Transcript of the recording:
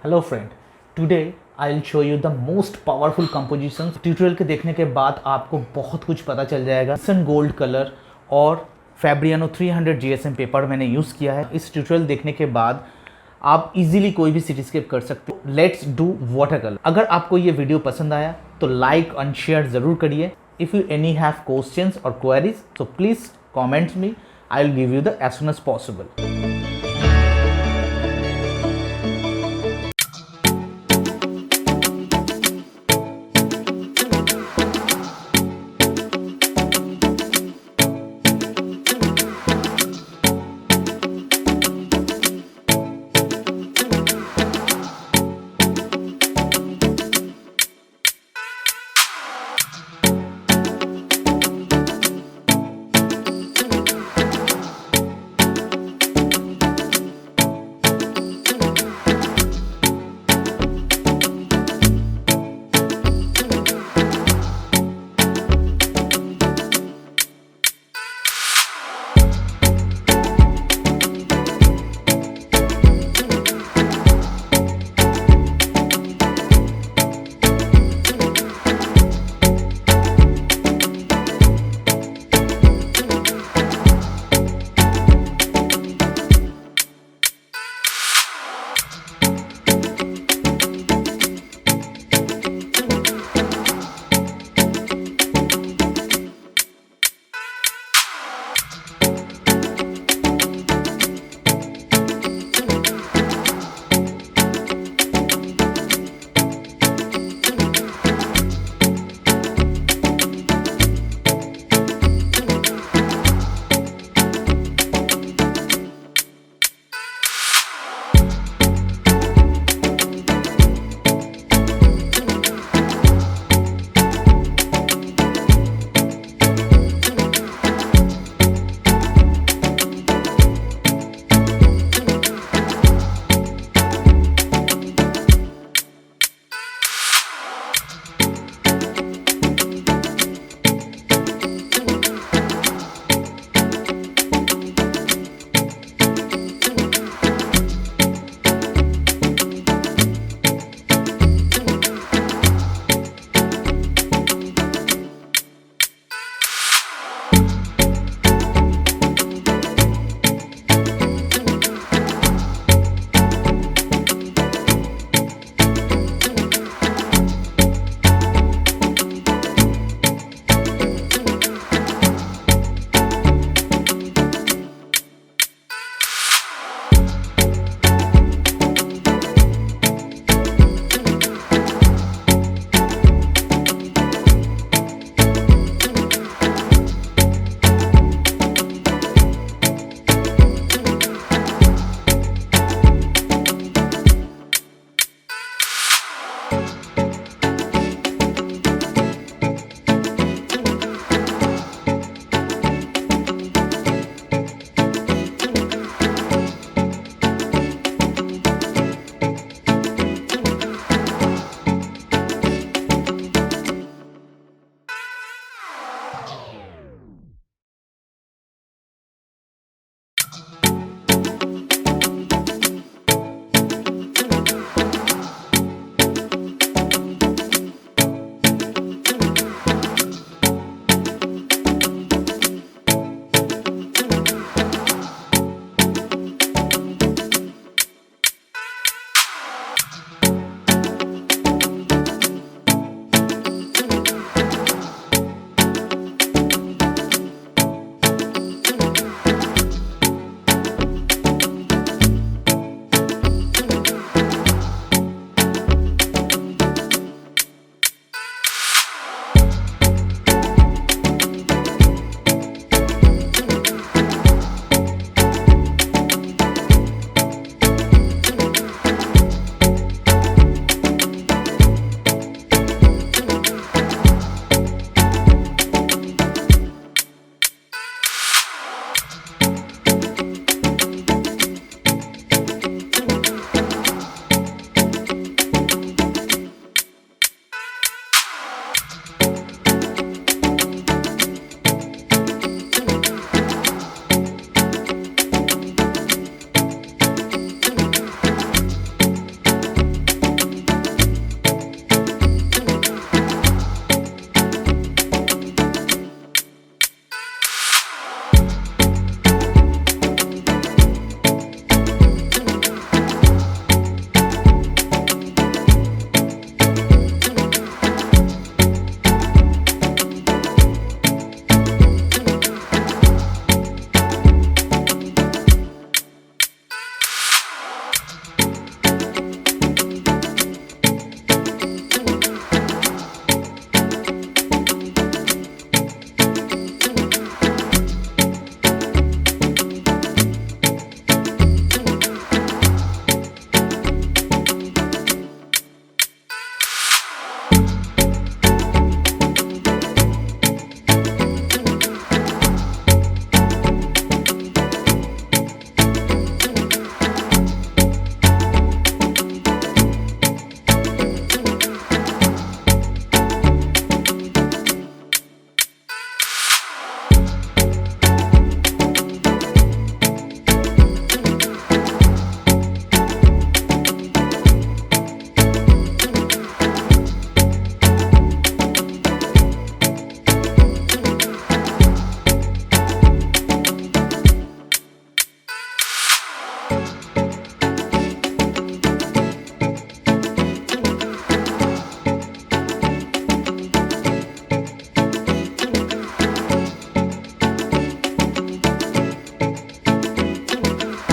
Hello friend, today I will show you the most powerful composition. Tutorial के देखने के बाद आपको बहुत कुछ पता चल जाएगा। सन गोल्ड कलर और फैब्रियानो 300 GSM पेपर मैंने यूज़ किया है। इस ट्यूटोरियल देखने के बाद आप इजीली कोई भी सिटीस्केप कर सकते हो। Let's do water colour. अगर आपको ये वीडियो पसंद आया तो लाइक एंड शेयर ज़रूर करिए। If you any have questions और क्वेरीज तो please comments me, I will give you the as soon as possible.